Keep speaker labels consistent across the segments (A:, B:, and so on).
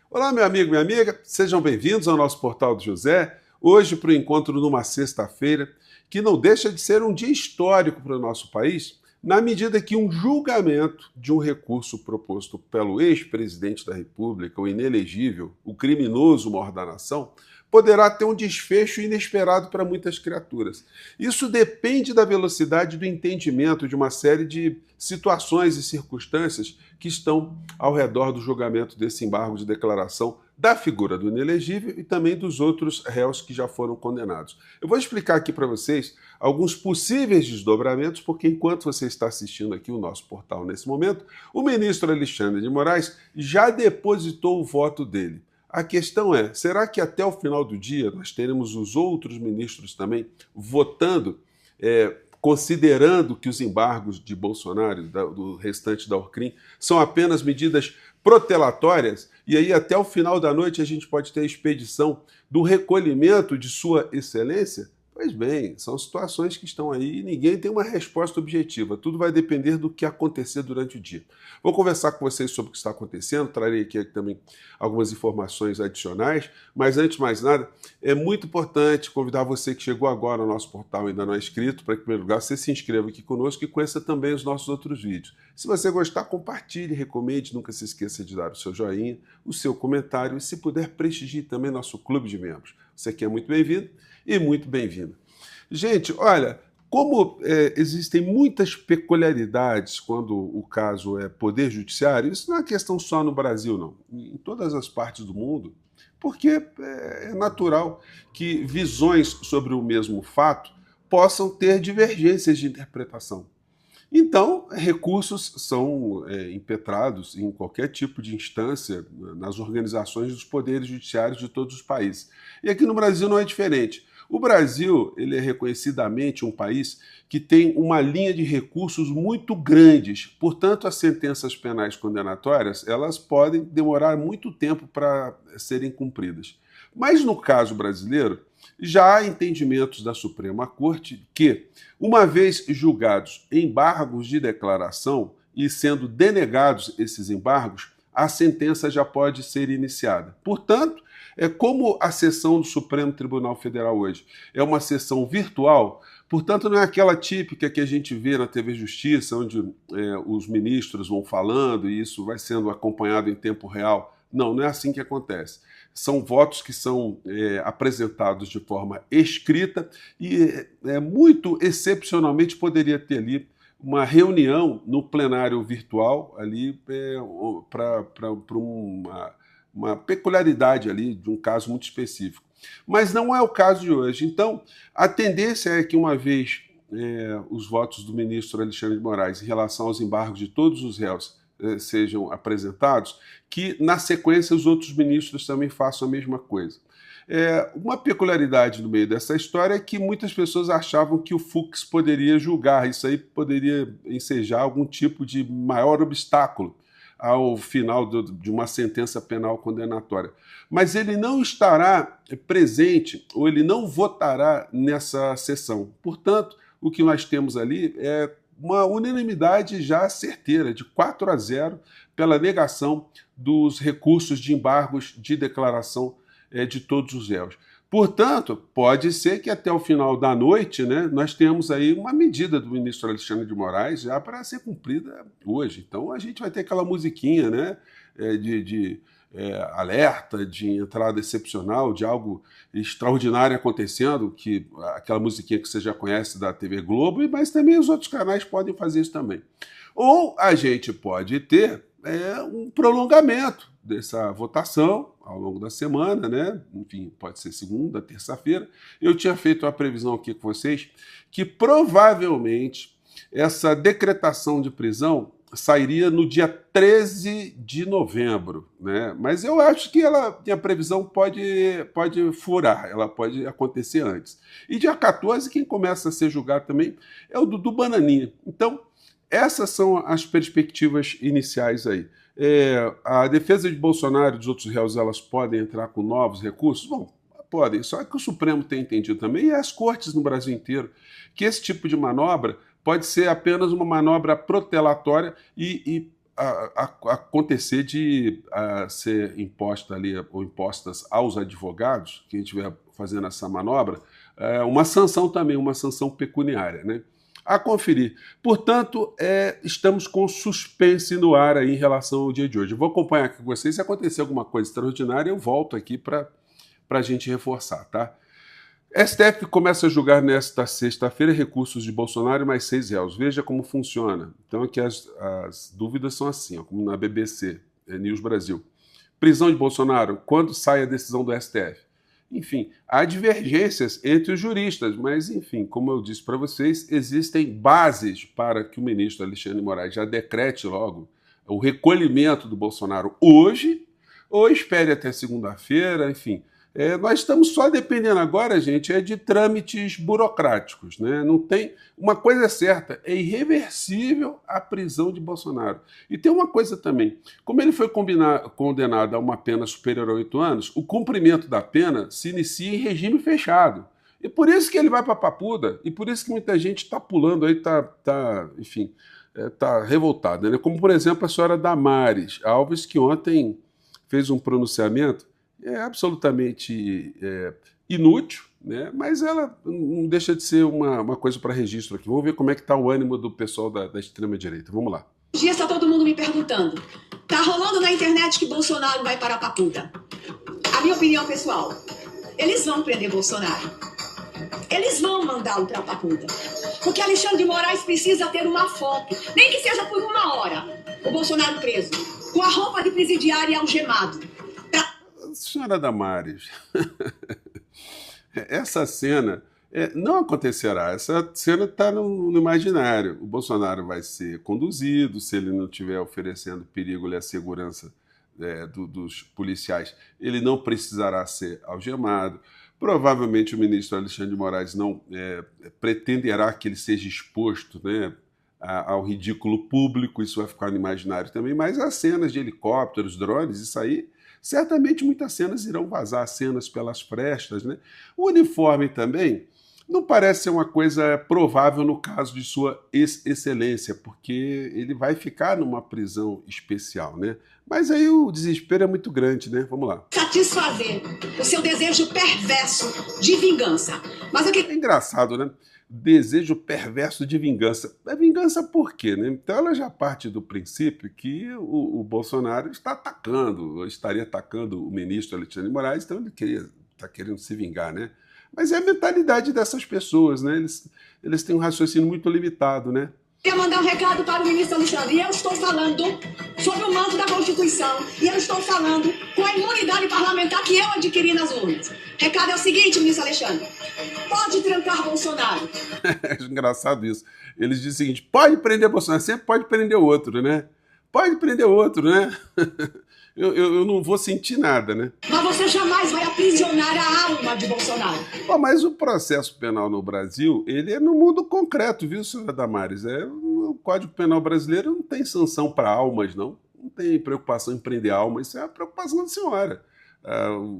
A: Olá, meu amigo, minha amiga, sejam bem-vindos ao nosso Portal do José. Hoje, para o encontro numa sexta-feira, que não deixa de ser um dia histórico para o nosso país, na medida que um julgamento de um recurso proposto pelo ex-presidente da República, o inelegível, o criminoso maior da nação, poderá ter um desfecho inesperado para muitas criaturas. Isso depende da velocidade do entendimento de uma série de situações e circunstâncias que estão ao redor do julgamento desse embargo de declaração da figura do inelegível e também dos outros réus que já foram condenados. Eu vou explicar aqui para vocês alguns possíveis desdobramentos, porque enquanto você está assistindo aqui o nosso portal nesse momento, o ministro Alexandre de Moraes já depositou o voto dele. A questão é, será que até o final do dia nós teremos os outros ministros também votando, considerando que os embargos de Bolsonaro, do restante da Orcrim, são apenas medidas protelatórias? E aí até o final da noite a gente pode ter a expedição do recolhimento de Sua Excelência? Pois bem, são situações que estão aí e ninguém tem uma resposta objetiva. Tudo vai depender do que acontecer durante o dia. Vou conversar com vocês sobre o que está acontecendo, trarei aqui também algumas informações adicionais, mas antes de mais nada, é muito importante convidar você que chegou agora ao nosso portal e ainda não é inscrito, para, em primeiro lugar, você se inscreva aqui conosco e conheça também os nossos outros vídeos. Se você gostar, compartilhe, recomende, nunca se esqueça de dar o seu joinha, o seu comentário e, se puder, prestigie também nosso clube de membros. Você aqui é muito bem-vindo e muito bem-vinda. Gente, olha, como existem muitas peculiaridades quando o caso é poder judiciário, isso não é questão só no Brasil, não. Em todas as partes do mundo, porque é natural que visões sobre o mesmo fato possam ter divergências de interpretação. Então, recursos são impetrados em qualquer tipo de instância nas organizações dos poderes judiciários de todos os países. E aqui no Brasil não é diferente. O Brasil, ele é reconhecidamente um país que tem uma linha de recursos muito grandes. Portanto, as sentenças penais condenatórias, elas podem demorar muito tempo para serem cumpridas. Mas no caso brasileiro, já há entendimentos da Suprema Corte que, uma vez julgados embargos de declaração e sendo denegados esses embargos, a sentença já pode ser iniciada. Portanto, como a sessão do Supremo Tribunal Federal hoje é uma sessão virtual, portanto não é aquela típica que a gente vê na TV Justiça, onde os ministros vão falando e isso vai sendo acompanhado em tempo real. Não, não é assim que acontece. São votos que são apresentados de forma escrita e muito excepcionalmente poderia ter ali uma reunião no plenário virtual ali para uma peculiaridade ali de um caso muito específico. Mas não é o caso de hoje. Então, a tendência é que, uma vez os votos do ministro Alexandre de Moraes em relação aos embargos de todos os réus sejam apresentados, que, na sequência, os outros ministros também façam a mesma coisa. Uma peculiaridade no meio dessa história é que muitas pessoas achavam que o Fux poderia julgar, isso aí poderia ensejar algum tipo de maior obstáculo ao final de uma sentença penal condenatória. Mas ele não estará presente ou ele não votará nessa sessão. Portanto, o que nós temos ali é uma unanimidade já certeira, de 4-0, pela negação dos recursos de embargos de declaração de todos os réus. Portanto, pode ser que até o final da noite, né, nós tenhamos aí uma medida do ministro Alexandre de Moraes já para ser cumprida hoje. Então a gente vai ter aquela musiquinha, né, de alerta, de entrada excepcional, de algo extraordinário acontecendo, que aquela musiquinha que você já conhece da TV Globo, mas também os outros canais podem fazer isso também. Ou a gente pode ter um prolongamento dessa votação ao longo da semana, né? Enfim, pode ser segunda, terça-feira. Eu tinha feito uma previsão aqui com vocês que provavelmente essa decretação de prisão sairia no dia 13 de novembro, né? Mas eu acho que a previsão pode furar, ela pode acontecer antes. E dia 14, quem começa a ser julgado também é o Dudu Bananinha. Então, essas são as perspectivas iniciais aí. A defesa de Bolsonaro e dos outros réus, elas podem entrar com novos recursos? Bom, podem, só que o Supremo tem entendido também, e as cortes no Brasil inteiro, que esse tipo de manobra pode ser apenas uma manobra protelatória e acontecer de ser imposta ali, ou impostas aos advogados, quem estiver fazendo essa manobra, uma sanção também, uma sanção pecuniária, né? A conferir. Portanto, estamos com suspense no ar aí em relação ao dia de hoje. Eu vou acompanhar aqui com vocês. Se acontecer alguma coisa extraordinária, eu volto aqui para a gente reforçar, tá? STF começa a julgar nesta sexta-feira recursos de Bolsonaro e mais 6 réus. Veja como funciona. Então aqui as dúvidas são assim, ó, como na BBC News Brasil. Prisão de Bolsonaro, quando sai a decisão do STF? Enfim, há divergências entre os juristas, mas, enfim, como eu disse para vocês, existem bases para que o ministro Alexandre de Moraes já decrete logo o recolhimento do Bolsonaro hoje, ou espere até segunda-feira, enfim. Nós estamos só dependendo agora, gente, de trâmites burocráticos, né? Não tem... Uma coisa é certa, é irreversível a prisão de Bolsonaro. E tem uma coisa também, como ele foi condenado a uma pena superior a 8 anos, o cumprimento da pena se inicia em regime fechado. E por isso que ele vai para a Papuda, e por isso que muita gente está pulando aí, enfim, está revoltada, né? Como, por exemplo, a senhora Damares Alves, que ontem fez um pronunciamento absolutamente inútil, né? Mas ela não deixa de ser uma coisa para registro aqui. Vamos ver como é que está o ânimo do pessoal da extrema-direita. Vamos lá.
B: Esses dias está todo mundo me perguntando. Tá rolando na internet que Bolsonaro vai para a Papuda. A minha opinião pessoal, eles vão prender Bolsonaro. Eles vão mandá-lo para a Papuda. Porque Alexandre de Moraes precisa ter uma foto, nem que seja por 1 hora, o Bolsonaro preso, com a roupa de presidiário e algemado.
A: Senhora Damares, essa cena não acontecerá. Essa cena está no imaginário. O Bolsonaro vai ser conduzido, se ele não estiver oferecendo perigo à segurança dos policiais, ele não precisará ser algemado. Provavelmente o ministro Alexandre de Moraes não pretenderá que ele seja exposto, né, ao ridículo público, isso vai ficar no imaginário também, mas as cenas de helicópteros, drones, isso aí, certamente muitas cenas irão vazar, cenas pelas frestas, né? O uniforme também não parece ser uma coisa provável no caso de sua excelência, porque ele vai ficar numa prisão especial, né? Mas aí o desespero é muito grande, né? Vamos lá.
B: Satisfazer o seu desejo perverso de vingança. Mas
A: É engraçado, né? Desejo perverso de vingança. É vingança por quê, né? Então ela já parte do princípio que o Bolsonaro estaria atacando o ministro Alexandre de Moraes, então ele está querendo se vingar, né? Mas é a mentalidade dessas pessoas, né? Eles têm um raciocínio muito limitado, né?
B: Quero mandar um recado para o ministro Alexandre. E eu estou falando sobre o manto da Constituição. E eu estou falando com a imunidade parlamentar que eu adquiri nas urnas. Recado é o seguinte, ministro Alexandre. Pode trancar Bolsonaro.
A: É engraçado isso. Eles dizem o seguinte, pode prender Bolsonaro, sempre pode prender o outro, né? Pode prender o outro, né? Eu não vou sentir nada, né?
B: Mas você jamais vai aprisionar a alma de Bolsonaro.
A: Bom, mas o processo penal no Brasil, ele é no mundo concreto, viu, senhora Damares? O Código Penal brasileiro não tem sanção para almas, não. Não tem preocupação em prender alma, isso é a preocupação da senhora.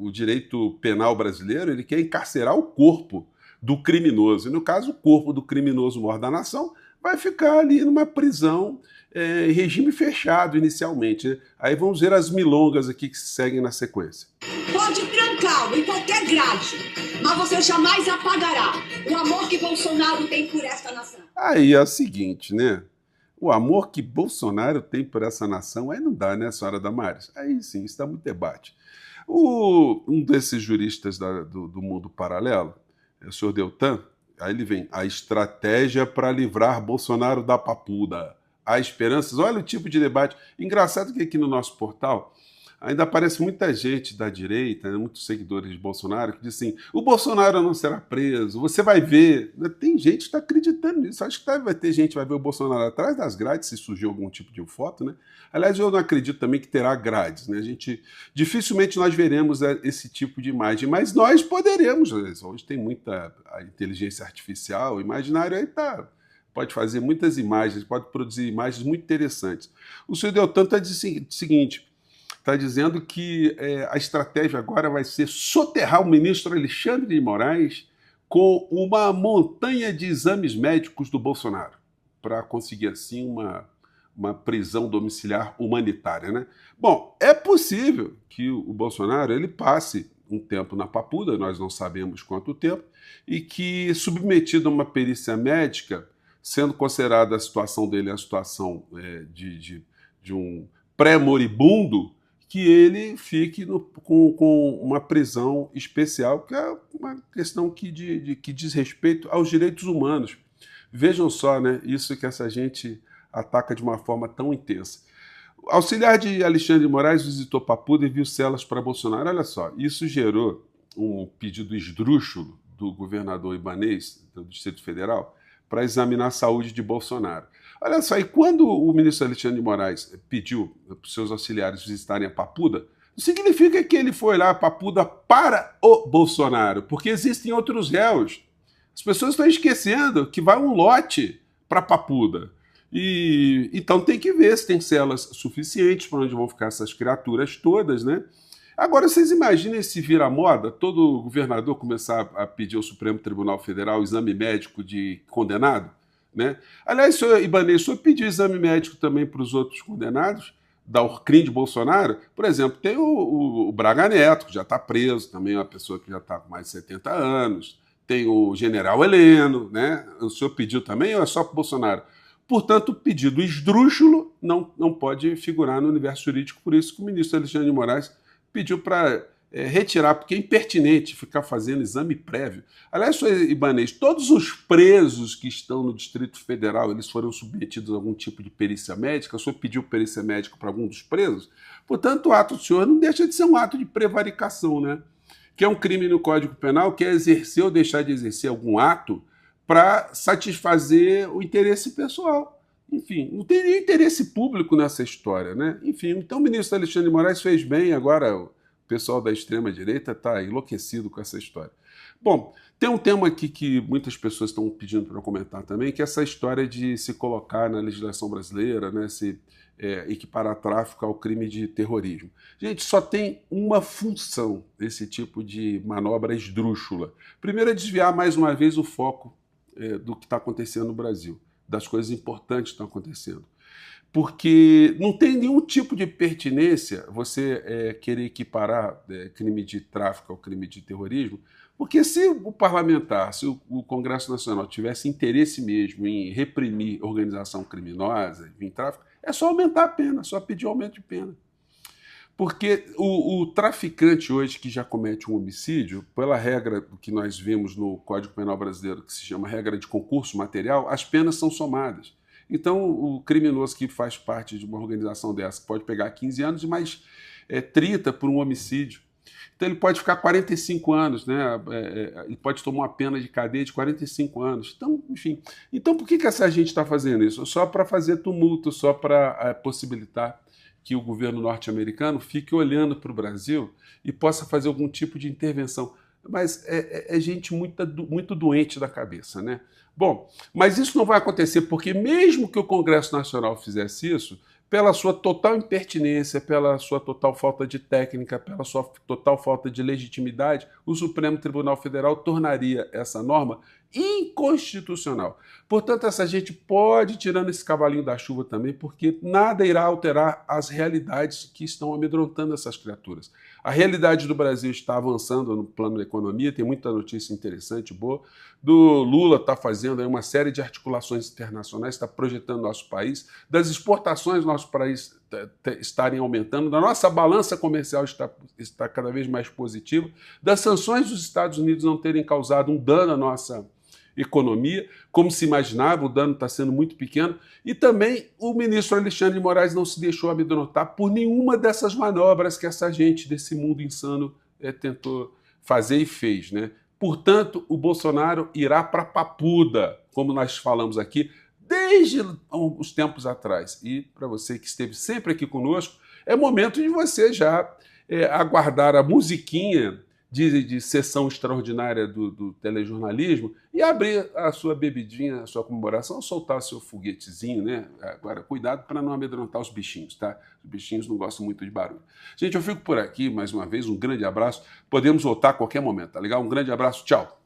A: O direito penal brasileiro, ele quer encarcerar o corpo do criminoso. E, no caso, o corpo do criminoso mor da nação vai ficar ali numa prisão em regime fechado inicialmente, né? Aí vamos ver as milongas aqui que se seguem na sequência.
B: Pode trancá-lo em qualquer grade, mas você jamais apagará o amor que Bolsonaro tem por esta nação.
A: Aí é o seguinte, né? O amor que Bolsonaro tem por essa nação, aí não dá, né, senhora Damares? Aí sim, isso dá muito debate. Um desses juristas do mundo paralelo, o senhor Deltan, aí ele vem, a estratégia para livrar Bolsonaro da Papuda. Há esperanças? Olha o tipo de debate. Engraçado que aqui no nosso portal ainda aparece muita gente da direita, né, muitos seguidores de Bolsonaro, que dizem assim, o Bolsonaro não será preso, você vai ver. Tem gente que está acreditando nisso. Acho que vai ter gente que vai ver o Bolsonaro atrás das grades, se surgir algum tipo de foto, né? Aliás, eu não acredito também que terá grades, né? Dificilmente nós veremos esse tipo de imagem, mas nós poderemos. Hoje tem muita inteligência artificial, o imaginário aí pode fazer muitas imagens, pode produzir imagens muito interessantes. O senhor Deltan está dizendo o seguinte, está dizendo que a estratégia agora vai ser soterrar o ministro Alexandre de Moraes com uma montanha de exames médicos do Bolsonaro, para conseguir assim uma prisão domiciliar humanitária, né? Bom, é possível que o Bolsonaro ele passe um tempo na Papuda, nós não sabemos quanto tempo, e que, submetido a uma perícia médica, sendo considerada a situação dele a situação de um pré-moribundo, que ele fique com uma prisão especial, que é uma questão que diz respeito aos direitos humanos. Vejam só, né, isso que essa gente ataca de uma forma tão intensa. O auxiliar de Alexandre de Moraes visitou Papuda e viu celas para Bolsonaro. Olha só, isso gerou um pedido esdrúxulo do governador Ibanez, do Distrito Federal, para examinar a saúde de Bolsonaro. Olha só, e quando o ministro Alexandre de Moraes pediu para os seus auxiliares visitarem a Papuda, não significa que ele foi lá a Papuda para o Bolsonaro, porque existem outros réus. As pessoas estão esquecendo que vai um lote para Papuda. E então tem que ver se tem celas suficientes para onde vão ficar essas criaturas todas, né? Agora, vocês imaginem se vira moda todo governador começar a pedir ao Supremo Tribunal Federal exame médico de condenado, né? Aliás, senhor Ibanez, o senhor pediu exame médico também para os outros condenados da crime de Bolsonaro? Por exemplo, tem o Braga Neto, que já está preso, também é uma pessoa que já está com mais de 70 anos. Tem o general Heleno, né? O senhor pediu também ou é só para o Bolsonaro? Portanto, o pedido esdrúxulo não pode figurar no universo jurídico, por isso que o ministro Alexandre de Moraes pediu para retirar, porque é impertinente ficar fazendo exame prévio. Aliás, senhor Ibanez, todos os presos que estão no Distrito Federal, eles foram submetidos a algum tipo de perícia médica? O senhor pediu perícia médica para algum dos presos? Portanto, o ato do senhor não deixa de ser um ato de prevaricação, né? Que é um crime no Código Penal, que é exercer ou deixar de exercer algum ato para satisfazer o interesse pessoal. Enfim, não tem nem interesse público nessa história, né? Enfim, então o ministro Alexandre de Moraes fez bem, agora o pessoal da extrema-direita está enlouquecido com essa história. Bom, tem um tema aqui que muitas pessoas estão pedindo para eu comentar também, que é essa história de se colocar na legislação brasileira, né, se equiparar tráfico ao crime de terrorismo. Gente, só tem uma função desse tipo de manobra esdrúxula. Primeiro é desviar mais uma vez o foco do que está acontecendo no Brasil, das coisas importantes que estão acontecendo. Porque não tem nenhum tipo de pertinência você querer equiparar crime de tráfico ao crime de terrorismo, porque se o parlamentar, se o Congresso Nacional tivesse interesse mesmo em reprimir organização criminosa, em tráfico, é só aumentar a pena, só pedir aumento de pena. Porque o traficante hoje que já comete um homicídio, pela regra que nós vemos no Código Penal Brasileiro, que se chama regra de concurso material, as penas são somadas. Então, o criminoso que faz parte de uma organização dessa pode pegar 15 anos e mais 30 por um homicídio. Então, ele pode ficar 45 anos, né? Ele pode tomar uma pena de cadeia de 45 anos. Então, enfim. Então, por que essa gente está fazendo isso? Só para fazer tumulto, só para possibilitar que o governo norte-americano fique olhando para o Brasil e possa fazer algum tipo de intervenção. Mas é gente muito doente da cabeça, né? Bom, mas isso não vai acontecer porque mesmo que o Congresso Nacional fizesse isso, pela sua total impertinência, pela sua total falta de técnica, pela sua total falta de legitimidade, o Supremo Tribunal Federal tornaria essa norma inconstitucional. Portanto, essa gente pode ir tirando esse cavalinho da chuva também, porque nada irá alterar as realidades que estão amedrontando essas criaturas. A realidade do Brasil está avançando no plano da economia, tem muita notícia interessante, boa. Do Lula está fazendo aí uma série de articulações internacionais, está projetando nosso país, das exportações do nosso país estarem aumentando, da nossa balança comercial está cada vez mais positiva, das sanções dos Estados Unidos não terem causado um dano à nossa economia, como se imaginava, o dano está sendo muito pequeno, e também o ministro Alexandre de Moraes não se deixou amedrontar por nenhuma dessas manobras que essa gente desse mundo insano tentou fazer e fez, né? Portanto, o Bolsonaro irá para Papuda, como nós falamos aqui, desde os tempos atrás. E para você que esteve sempre aqui conosco, é momento de você já aguardar a musiquinha de sessão extraordinária do telejornalismo e abrir a sua bebidinha, a sua comemoração, soltar seu foguetezinho, né? Agora, cuidado para não amedrontar os bichinhos, tá? Os bichinhos não gostam muito de barulho. Gente, eu fico por aqui, mais uma vez, um grande abraço. Podemos voltar a qualquer momento, tá legal? Um grande abraço, tchau!